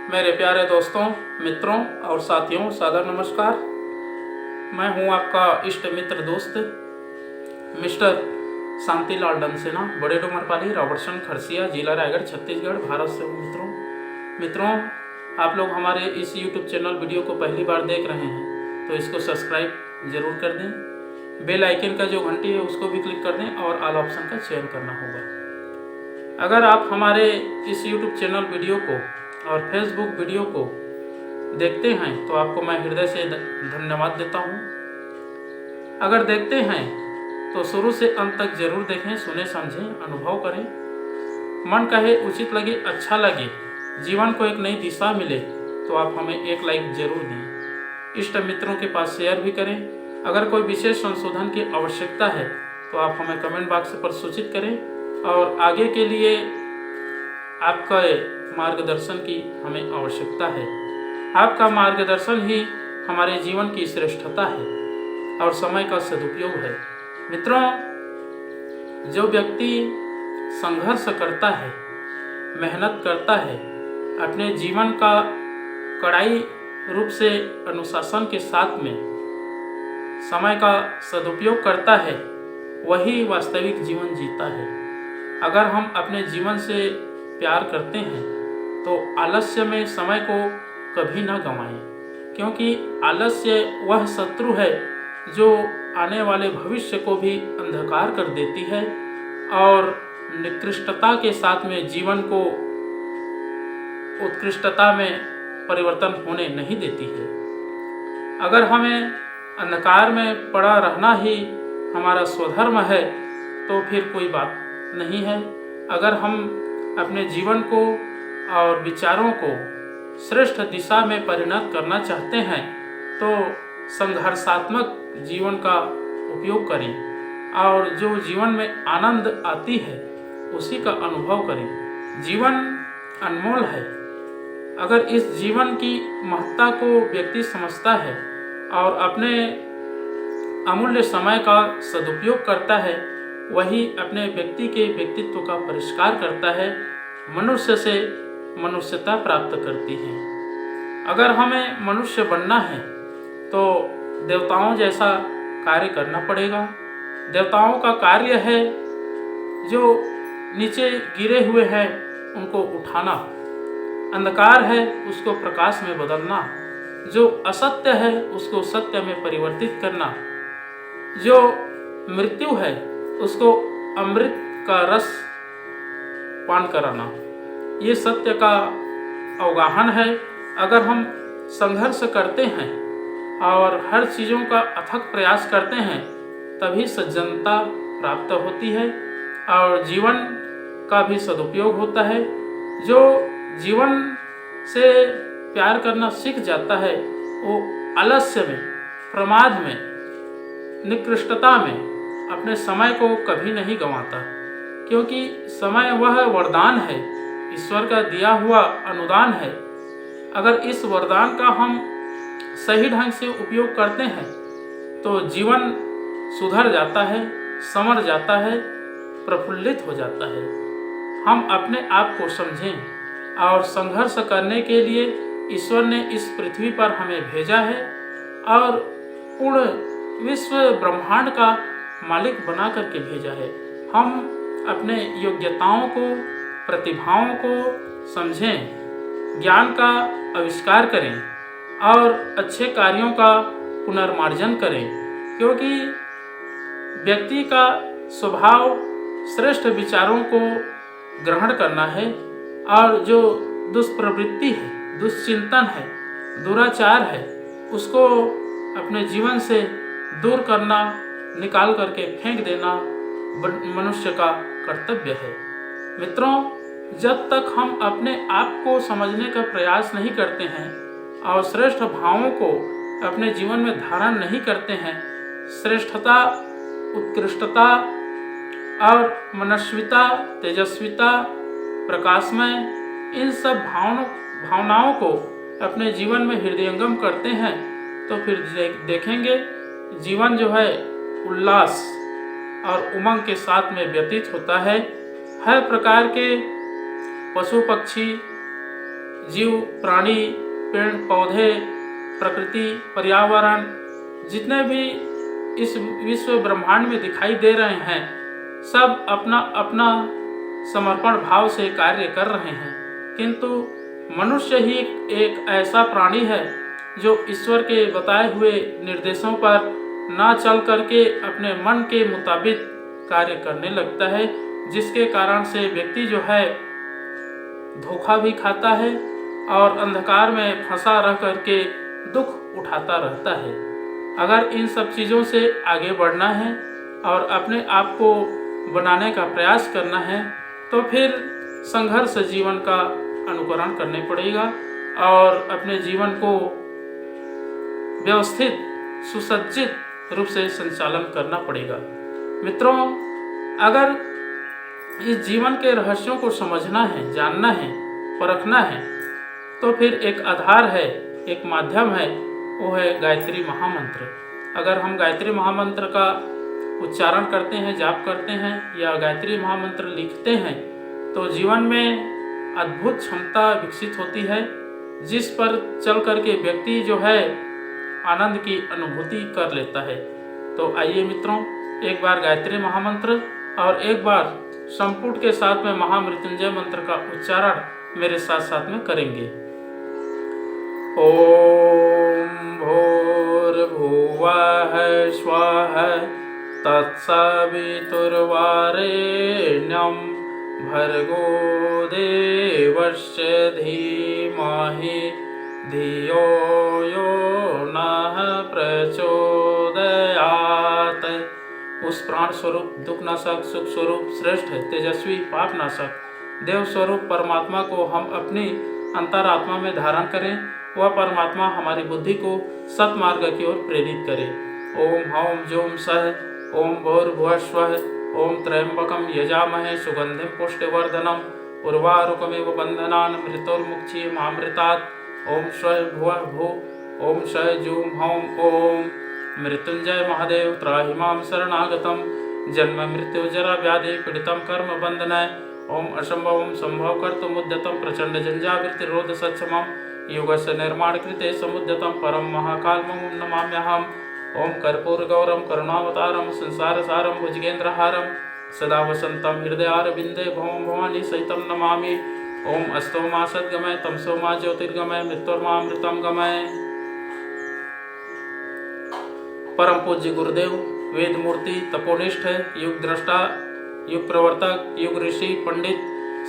मेरे प्यारे दोस्तों, मित्रों और साथियों, सादर नमस्कार। मैं हूं आपका इष्ट मित्र दोस्त मिस्टर शांतिलाल डंसेना, बड़े डुमरपाली, रॉबर्टसन, खरसिया, जिला रायगढ़, छत्तीसगढ़, भारत से हूं। मित्रों, आप लोग हमारे इस यूट्यूब चैनल वीडियो को पहली बार देख रहे हैं तो इसको सब्सक्राइब ज़रूर कर दें। बेल आइकन का जो घंटी है उसको भी क्लिक कर दें और ऑल ऑप्शन का चयन करना होगा। अगर आप हमारे इस यूट्यूब चैनल वीडियो को और फेसबुक वीडियो को देखते हैं तो आपको मैं हृदय से धन्यवाद देता हूं। अगर देखते हैं तो शुरू से अंत तक जरूर देखें, सुने, समझें, अनुभव करें। मन कहे, उचित लगे, अच्छा लगे, जीवन को एक नई दिशा मिले तो आप हमें एक लाइक जरूर दें। इष्ट मित्रों के पास शेयर भी करें। अगर कोई विशेष संशोधन की आवश्यकता है तो आप हमें कमेंट बॉक्स पर सूचित करें और आगे के लिए आपका मार्गदर्शन की हमें आवश्यकता है। आपका मार्गदर्शन ही हमारे जीवन की श्रेष्ठता है और समय का सदुपयोग है। मित्रों, जो व्यक्ति संघर्ष करता है, मेहनत करता है, अपने जीवन का कड़ाई रूप से अनुशासन के साथ में समय का सदुपयोग करता है, वही वास्तविक जीवन जीता है। अगर हम अपने जीवन से प्यार करते हैं तो आलस्य में समय को कभी ना गंवाएं, क्योंकि आलस्य वह शत्रु है जो आने वाले भविष्य को भी अंधकार कर देती है और निकृष्टता के साथ में जीवन को उत्कृष्टता में परिवर्तन होने नहीं देती है। अगर हमें अंधकार में पड़ा रहना ही हमारा स्वधर्म है तो फिर कोई बात नहीं है। अगर हम अपने जीवन को और विचारों को श्रेष्ठ दिशा में परिणत करना चाहते हैं तो संघर्षात्मक जीवन का उपयोग करें और जो जीवन में आनंद आती है उसी का अनुभव करें। जीवन अनमोल है। अगर इस जीवन की महत्ता को व्यक्ति समझता है और अपने अमूल्य समय का सदुपयोग करता है, वही अपने व्यक्ति के व्यक्तित्व का परिष्कार करता है, मनुष्य से मनुष्यता प्राप्त करती है। अगर हमें मनुष्य बनना है तो देवताओं जैसा कार्य करना पड़ेगा। देवताओं का कार्य है जो नीचे गिरे हुए हैं उनको उठाना, अंधकार है उसको प्रकाश में बदलना, जो असत्य है उसको सत्य में परिवर्तित करना, जो मृत्यु है उसको अमृत का रस पान कराना। ये सत्य का अवगाहन है। अगर हम संघर्ष करते हैं और हर चीज़ों का अथक प्रयास करते हैं तभी सज्जनता प्राप्त होती है और जीवन का भी सदुपयोग होता है। जो जीवन से प्यार करना सीख जाता है वो आलस्य में, प्रमाद में, निकृष्टता में अपने समय को कभी नहीं गंवाता, क्योंकि समय वह वरदान है, ईश्वर का दिया हुआ अनुदान है। अगर इस वरदान का हम सही ढंग से उपयोग करते हैं तो जीवन सुधर जाता है, संवर जाता है, प्रफुल्लित हो जाता है। हम अपने आप को समझें और संघर्ष करने के लिए ईश्वर ने इस पृथ्वी पर हमें भेजा है और पूर्ण विश्व ब्रह्मांड का मालिक बना करके भेजा है। हम अपने योग्यताओं को, प्रतिभाओं को समझें, ज्ञान का आविष्कार करें और अच्छे कार्यों का पुनर्मार्जन करें, क्योंकि व्यक्ति का स्वभाव श्रेष्ठ विचारों को ग्रहण करना है और जो दुष्प्रवृत्ति है, दुश्चिंतन है, दुराचार है, उसको अपने जीवन से दूर करना, निकाल करके फेंक देना मनुष्य का कर्तव्य है। मित्रों, जब तक हम अपने आप को समझने का प्रयास नहीं करते हैं और श्रेष्ठ भावों को अपने जीवन में धारण नहीं करते हैं, श्रेष्ठता, उत्कृष्टता और मनस्विता, तेजस्विता, प्रकाशमय, इन सब भावनाओं को अपने जीवन में हृदयंगम करते हैं तो फिर देखेंगे जीवन जो है उल्लास और उमंग के साथ में व्यतीत होता है। हर प्रकार के पशु पक्षी जीव, प्राणी, पेड़ पौधे, प्रकृति, पर्यावरण, जितने भी इस विश्व ब्रह्मांड में दिखाई दे रहे हैं, सब अपना अपना समर्पण भाव से कार्य कर रहे हैं। किंतु मनुष्य ही एक ऐसा प्राणी है जो ईश्वर के बताए हुए निर्देशों पर ना चल करके अपने मन के मुताबिक कार्य करने लगता है, जिसके कारण से व्यक्ति जो है धोखा भी खाता है और अंधकार में फंसा रह करके दुख उठाता रहता है। अगर इन सब चीज़ों से आगे बढ़ना है और अपने आप को बनाने का प्रयास करना है तो फिर संघर्ष जीवन का अनुकरण करने पड़ेगा और अपने जीवन को व्यवस्थित सुसज्जित रूप से संचालन करना पड़ेगा। मित्रों, अगर इस जीवन के रहस्यों को समझना है, जानना है, परखना है तो फिर एक आधार है, एक माध्यम है, वो है गायत्री महामंत्र। अगर हम गायत्री महामंत्र का उच्चारण करते हैं, जाप करते हैं या गायत्री महामंत्र लिखते हैं तो जीवन में अद्भुत क्षमता विकसित होती है, जिस पर चल करके व्यक्ति जो है आनंद की अनुभूति कर लेता है। तो आइए मित्रों, एक बार गायत्री महामंत्र और एक बार संपुट के साथ में महामृत्युंजय मंत्र का उच्चारण मेरे साथ साथ में करेंगे। ओम भूर्भुवः स्वः तत्सवितुर्वरेण्यं भर्गो देवस्य धीमहि धियो यो नः प्रचोदयात्। उस प्राण स्वरूप, दुख नाशक, सुख स्वरूप, श्रेष्ठ, तेजस्वी, पाप नाशक देव स्वरूप परमात्मा को हम अपनी अंतरात्मा में धारण करें। वह परमात्मा हमारी बुद्धि को सत्मार्ग की ओर प्रेरित करे। ओम हौम जूम सह ओम भूर्भुवः स्वः ओम त्र्यंबकं यजामहे सुगंधिं पुष्टिवर्धनम् उर्वारुकमिव बन्धनान् मृत्युर्मुक्षीयमामृतात्। ओम स्वः भुवः भुः ओम सह जूम हौम ओम। मृत्युंजय महादेव त्राहि मां शरणागतं जन्म मृत्यु जरा व्याधि पीडितं कर्म बंधनाय। ओम असंभवं संभव कर्तुमुद्यतं प्रचंड जंजावृत्तिरोध सक्षमं युगस्य निर्माण कृते समुद्यतं परम महाकालमं नमाम्यहम्। ओम कर्पूर गौरम करुणावतारम संसारसारम भुजगेन्द्रहारम सदा वसंतम हृदयारविंदे भवं भवानी सहितं नमामि। ओम अस्तो मा सद्गमय तमसो मा ज्योतिर्गमय मृत्युर्मामृतं गमय। परम पूज्य गुरुदेव, वेद मूर्ति, तपोनिष्ठ, युग दृष्टा, युग प्रवर्तक, युग ऋषि, पंडित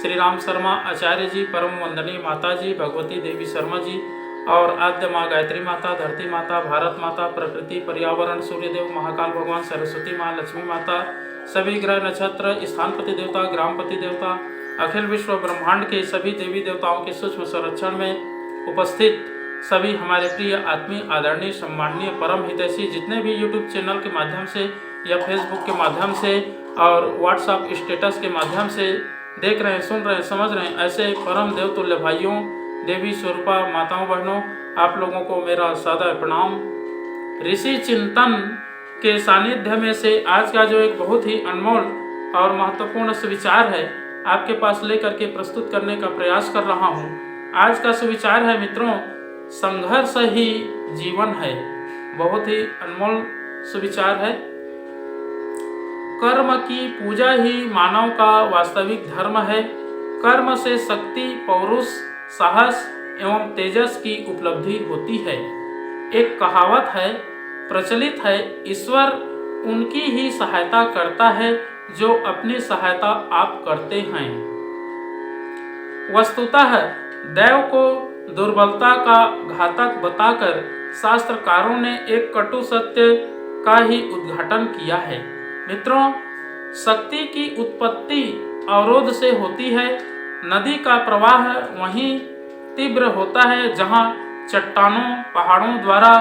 श्री राम शर्मा आचार्य जी, परम वंदनीय माता जी भगवती देवी शर्मा जी और आद्य माँ गायत्री माता, धरती माता, भारत माता, प्रकृति, पर्यावरण, सूर्यदेव, महाकाल भगवान, सरस्वती माँ, लक्ष्मी माता, सभी ग्रह नक्षत्र, स्थानपति देवता, ग्रामपति देवता, अखिल विश्व ब्रह्मांड के सभी देवी देवताओं के सूक्ष्म संरक्षण में उपस्थित सभी हमारे प्रिय आत्मीय, आदरणीय, सम्माननीय, परम हितैषी जितने भी यूट्यूब चैनल के माध्यम से या फेसबुक के माध्यम से और व्हाट्सएप स्टेटस के माध्यम से देख रहे हैं, सुन रहे हैं, समझ रहे हैं, ऐसे परम देवतुल्य भाइयों, देवी स्वरूपा माताओं, बहनों, आप लोगों को मेरा सादर प्रणाम। ऋषि चिंतन के सानिध्य में से आज का जो एक बहुत ही अनमोल और महत्वपूर्ण सुविचार है आपके पास लेकर के प्रस्तुत करने का प्रयास कर रहा हूँ। आज का सुविचार है मित्रों, संघर्ष ही जीवन है। बहुत ही अनमोल सुविचार है। कर्म की पूजा ही मानव का वास्तविक धर्म है। कर्म से शक्ति, पौरुष, साहस एवं तेजस की उपलब्धि होती है। एक कहावत है, प्रचलित है, ईश्वर उनकी ही सहायता करता है जो अपनी सहायता आप करते हैं। वस्तुतः दैव को दुर्बलता का घातक बताकर शास्त्रकारों ने एक कटु सत्य का ही उद्घाटन किया है। मित्रों, शक्ति की उत्पत्ति अवरोध से होती है। नदी का प्रवाह वहीं तीव्र होता है जहां चट्टानों, पहाड़ों द्वारा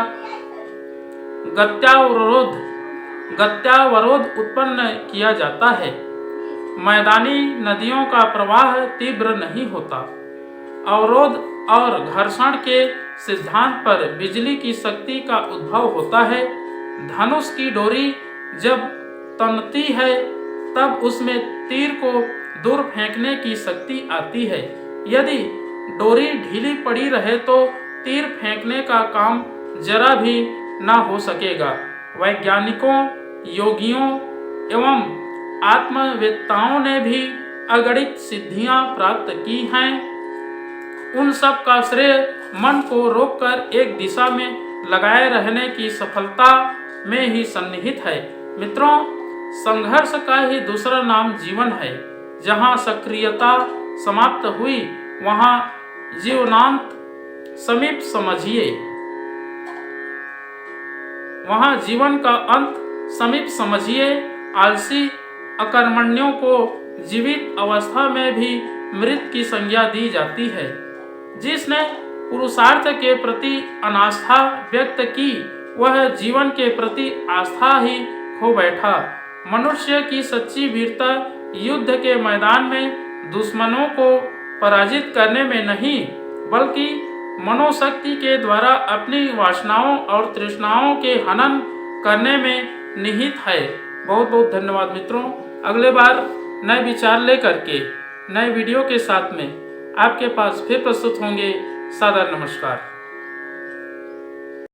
गत्यावरोध उत्पन्न किया जाता है। मैदानी नदियों का प्रवाह तीव्र नहीं होता। अवरोध और घर्षण के सिद्धांत पर बिजली की शक्ति का उद्भव होता है। धनुष की डोरी जब तनती है तब उसमें तीर को दूर फेंकने की शक्ति आती है। यदि डोरी ढीली पड़ी रहे तो तीर फेंकने का काम जरा भी ना हो सकेगा। वैज्ञानिकों, योगियों एवं आत्मवेत्ताओं ने भी अगणित सिद्धियां प्राप्त की हैं। उन सब का श्रेय मन को रोककर एक दिशा में लगाए रहने की सफलता में ही सन्निहित है। मित्रों, संघर्ष का ही दूसरा नाम जीवन है। जहाँ सक्रियता समाप्त हुई वहाँ जीवनांत समीप समझिए, वहाँ जीवन का अंत समीप समझिए। आलसी अकर्मण्यों को जीवित अवस्था में भी मृत की संज्ञा दी जाती है। जिसने पुरुषार्थ के प्रति अनास्था व्यक्त की वह जीवन के प्रति आस्था ही खो बैठा। मनुष्य की सच्ची वीरता युद्ध के मैदान में दुश्मनों को पराजित करने में नहीं बल्कि मनोशक्ति के द्वारा अपनी वासनाओं और तृष्णाओं के हनन करने में निहित है। बहुत बहुत धन्यवाद मित्रों। अगले बार नए विचार लेकर के नए वीडियो के साथ में आपके पास फिर प्रस्तुत होंगे। सादर नमस्कार।